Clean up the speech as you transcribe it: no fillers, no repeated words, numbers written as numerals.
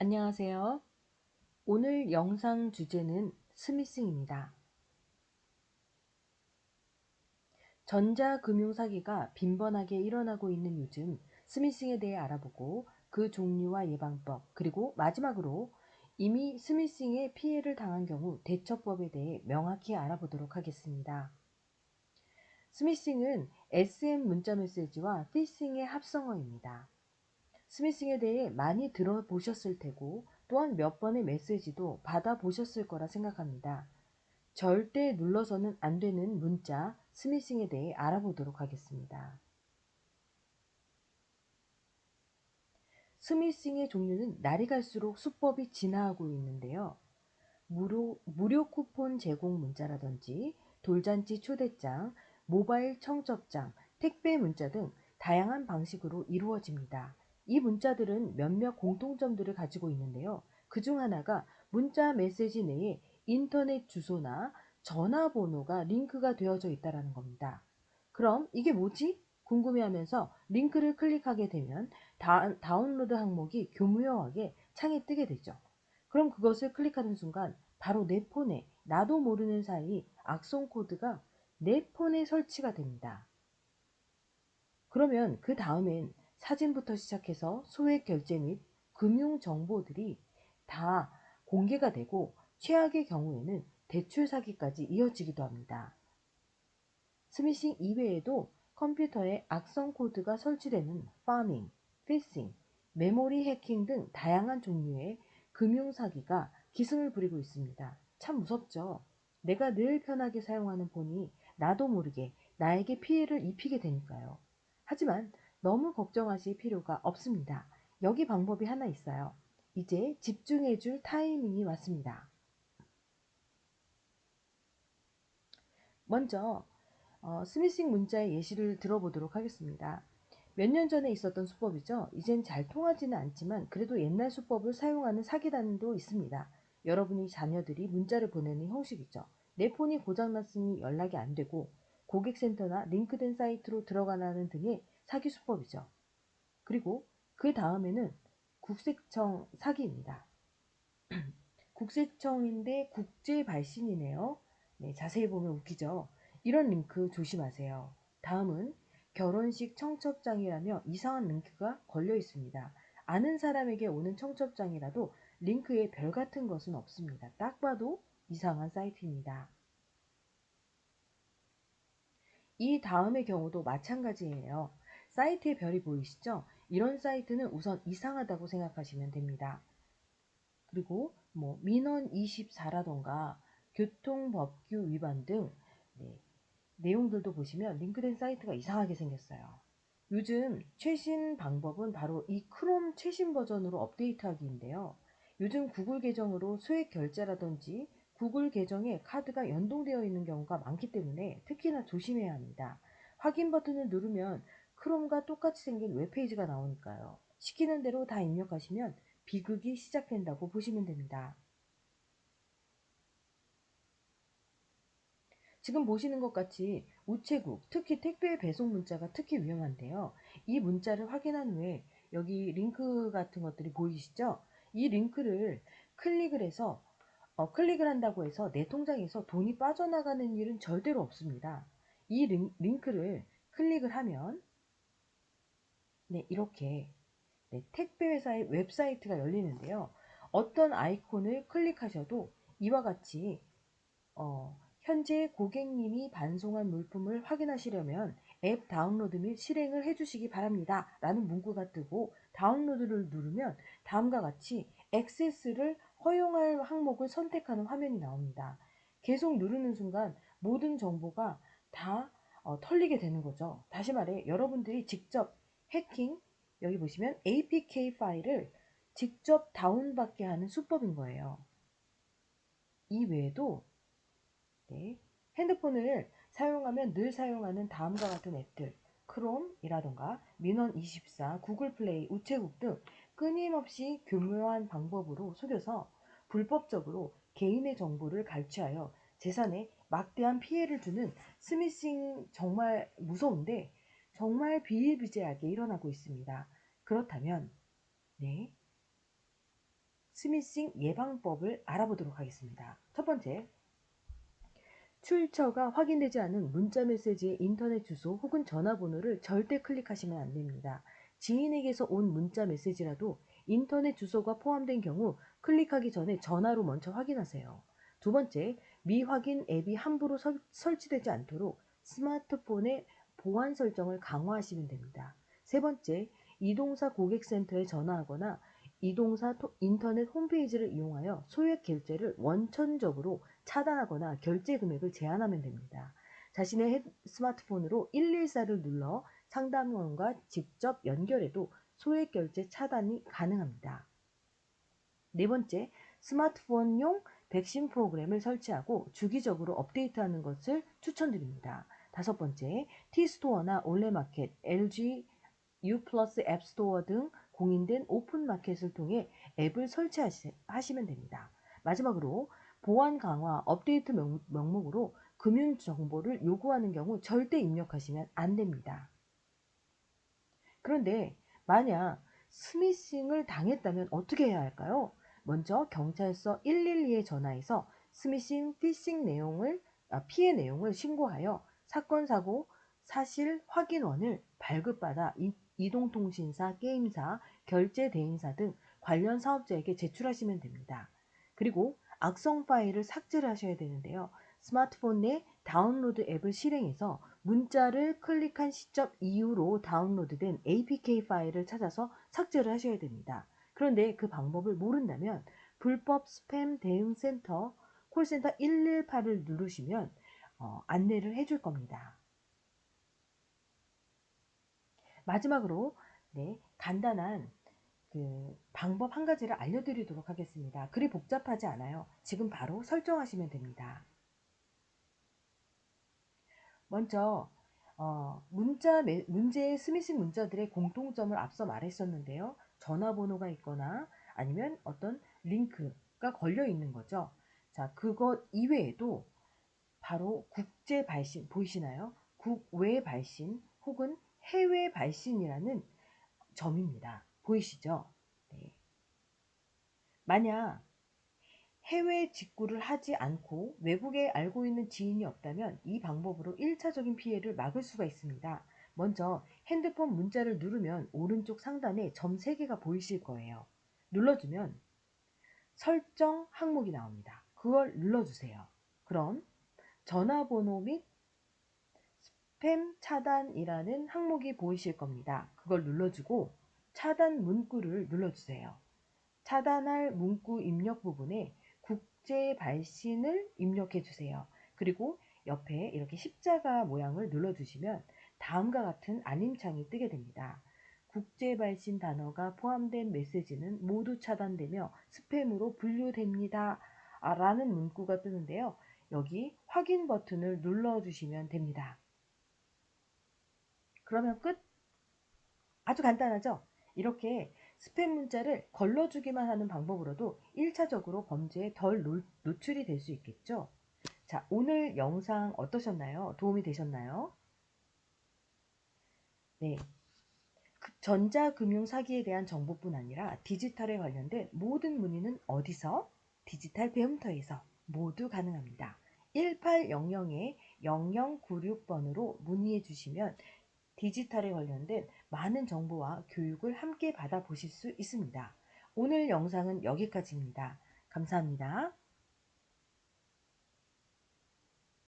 안녕하세요. 오늘 영상 주제는 스미싱입니다. 전자금융 사기가 빈번하게 일어나고 있는 요즘 스미싱에 대해 알아보고 그 종류와 예방법, 그리고 마지막으로 이미 스미싱에 피해를 당한 경우 대처법에 대해 명확히 알아보도록 하겠습니다. 스미싱은 SM 문자 메시지와 피싱의 합성어입니다. 스미싱에 대해 많이 들어보셨을 테고 또한 몇 번의 메시지도 받아보셨을 거라 생각합니다. 절대 눌러서는 안 되는 문자 스미싱에 대해 알아보도록 하겠습니다. 스미싱의 종류는 날이 갈수록 수법이 진화하고 있는데요. 무료 쿠폰 제공 문자라든지 돌잔치 초대장, 모바일 청첩장, 택배 문자 등 다양한 방식으로 이루어집니다. 이 문자들은 몇몇 공통점들을 가지고 있는데요. 그중 하나가 문자 메시지 내에 인터넷 주소나 전화번호가 링크가 되어져 있다는 겁니다. 그럼 이게 뭐지? 궁금해하면서 링크를 클릭하게 되면 다운로드 항목이 교묘하게 창에 뜨게 되죠. 그럼 그것을 클릭하는 순간 바로 내 폰에 나도 모르는 사이 악성 코드가 내 폰에 설치가 됩니다. 그러면 그 다음엔 사진부터 시작해서 소액 결제 및 금융 정보들이 다 공개가 되고 최악의 경우에는 대출 사기까지 이어지기도 합니다. 스미싱 이외에도 컴퓨터에 악성 코드가 설치되는 파밍, 피싱, 메모리 해킹 등 다양한 종류의 금융사기가 기승을 부리고 있습니다. 참 무섭죠? 내가 늘 편하게 사용하는 폰이 나도 모르게 나에게 피해를 입히게 되니까요. 하지만 너무 걱정하실 필요가 없습니다. 여기 방법이 하나 있어요. 이제 집중해줄 타이밍이 왔습니다. 먼저 스미싱 문자의 예시를 들어보도록 하겠습니다. 몇 년 전에 있었던 수법이죠. 이젠 잘 통하지는 않지만 그래도 옛날 수법을 사용하는 사기단도 있습니다. 여러분이 자녀들이 문자를 보내는 형식이죠. 내 폰이 고장났으니 연락이 안 되고 고객센터나 링크된 사이트로 들어가라는 등의 사기 수법이죠. 그리고 그 다음에는 국세청 사기입니다. 국세청인데 국제 발신이네요. 네, 자세히 보면 웃기죠. 이런 링크 조심하세요. 다음은 결혼식 청첩장이라며 이상한 링크가 걸려 있습니다. 아는 사람에게 오는 청첩장이라도 링크에 별 같은 것은 없습니다. 딱 봐도 이상한 사이트입니다. 이 다음의 경우도 마찬가지예요. 사이트에 별이 보이시죠? 이런 사이트는 우선 이상하다고 생각하시면 됩니다. 그리고 뭐 민원 24라던가 교통법규 위반 등 네, 내용들도 보시면 링크된 사이트가 이상하게 생겼어요. 요즘 최신 방법은 바로 이 크롬 최신 버전으로 업데이트하기인데요. 요즘 구글 계정으로 소액 결제라든지 구글 계정에 카드가 연동되어 있는 경우가 많기 때문에 특히나 조심해야 합니다. 확인 버튼을 누르면 크롬과 똑같이 생긴 웹페이지가 나오니까요. 시키는 대로 다 입력하시면 비극이 시작된다고 보시면 됩니다. 지금 보시는 것 같이 우체국, 특히 택배 배송 문자가 특히 위험한데요. 이 문자를 확인한 후에 여기 링크 같은 것들이 보이시죠? 이 링크를 클릭을 해서 클릭을 한다고 해서 내 통장에서 돈이 빠져나가는 일은 절대로 없습니다. 이 링크를 클릭을 하면 네, 이렇게 네, 택배 회사의 웹사이트가 열리는데요. 어떤 아이콘을 클릭하셔도 이와 같이 현재 고객님이 반송한 물품을 확인하시려면 앱 다운로드 및 실행을 해주시기 바랍니다. 라는 문구가 뜨고 다운로드를 누르면 다음과 같이 액세스를 허용할 항목을 선택하는 화면이 나옵니다. 계속 누르는 순간 모든 정보가 다 털리게 되는 거죠. 다시 말해 여러분들이 직접 해킹, 여기 보시면 APK 파일을 직접 다운받게 하는 수법인 거예요. 이 외에도 네, 핸드폰을 사용하면 늘 사용하는 다음과 같은 앱들 크롬이라던가 민원24, 구글 플레이, 우체국 등 끊임없이 교묘한 방법으로 속여서 불법적으로 개인의 정보를 갈취하여 재산에 막대한 피해를 주는 스미싱 정말 무서운데 정말 비일비재하게 일어나고 있습니다. 그렇다면 네, 스미싱 예방법을 알아보도록 하겠습니다. 첫 번째, 출처가 확인되지 않은 문자 메시지의 인터넷 주소 혹은 전화번호를 절대 클릭하시면 안 됩니다. 지인에게서 온 문자 메시지라도 인터넷 주소가 포함된 경우 클릭하기 전에 전화로 먼저 확인하세요. 두 번째, 미확인 앱이 함부로 설치되지 않도록 스마트폰의 보안 설정을 강화하시면 됩니다. 세 번째, 이동사 고객센터에 전화하거나 이동사 인터넷 홈페이지를 이용하여 소액 결제를 원천적으로 차단하거나 결제 금액을 제한하면 됩니다. 자신의 스마트폰으로 114를 눌러 상담원과 직접 연결해도 소액 결제 차단이 가능합니다. 네 번째, 스마트폰용 백신 프로그램을 설치하고 주기적으로 업데이트하는 것을 추천드립니다. 다섯 번째, T스토어나 올레마켓, LG U 플러스 앱스토어 등 공인된 오픈마켓을 통해 앱을 설치하시면 됩니다. 마지막으로 보안 강화 업데이트 명목으로 금융 정보를 요구하는 경우 절대 입력하시면 안 됩니다. 그런데 만약 스미싱을 당했다면 어떻게 해야 할까요? 먼저 경찰서 112에 전화해서 스미싱 피싱 피해 내용을 신고하여 사건 사고 사실 확인원을 발급받아 이동통신사, 게임사, 결제 대행사 등 관련 사업자에게 제출하시면 됩니다. 그리고 악성 파일을 삭제를 하셔야 되는데요. 스마트폰 내 다운로드 앱을 실행해서 문자를 클릭한 시점 이후로 다운로드된 APK 파일을 찾아서 삭제를 하셔야 됩니다. 그런데 그 방법을 모른다면 불법 스팸 대응센터 콜센터 118을 누르시면 안내를 해줄 겁니다. 마지막으로 간단한 방법 한 가지를 알려드리도록 하겠습니다. 그리 복잡하지 않아요. 지금 바로 설정하시면 됩니다. 먼저 문제의 스미싱 문자들의 공통점을 앞서 말했었는데요. 전화번호가 있거나 아니면 어떤 링크가 걸려 있는 거죠. 자, 그것 이외에도 바로 국제 발신 보이시나요? 국외 발신 혹은 해외 발신이라는 점입니다. 보이시죠? 네. 만약 해외 직구를 하지 않고 외국에 알고 있는 지인이 없다면 이 방법으로 1차적인 피해를 막을 수가 있습니다. 먼저 핸드폰 문자를 누르면 오른쪽 상단에 점 3개가 보이실 거예요. 눌러주면 설정 항목이 나옵니다. 그걸 눌러주세요. 그럼 전화번호 및 스팸 차단이라는 항목이 보이실 겁니다. 그걸 눌러주고 차단 문구를 눌러주세요. 차단할 문구 입력 부분에 국제 발신을 입력해 주세요. 그리고 옆에 이렇게 십자가 모양을 눌러주시면 다음과 같은 알림창이 뜨게 됩니다. 국제 발신 단어가 포함된 메시지는 모두 차단되며 스팸으로 분류됩니다. 라는 문구가 뜨는데요. 여기 확인 버튼을 눌러주시면 됩니다. 그러면 끝? 아주 간단하죠? 이렇게 스팸 문자를 걸러주기만 하는 방법으로도 1차적으로 범죄에 덜 노출이 될 수 있겠죠? 자, 오늘 영상 어떠셨나요? 도움이 되셨나요? 네. 전자금융 사기에 대한 정보뿐 아니라 디지털에 관련된 모든 문의는 어디서? 디지털 배움터에서 모두 가능합니다. 1800-0096번으로 문의해 주시면 디지털에 관련된 많은 정보와 교육을 함께 받아보실 수 있습니다. 오늘 영상은 여기까지입니다. 감사합니다.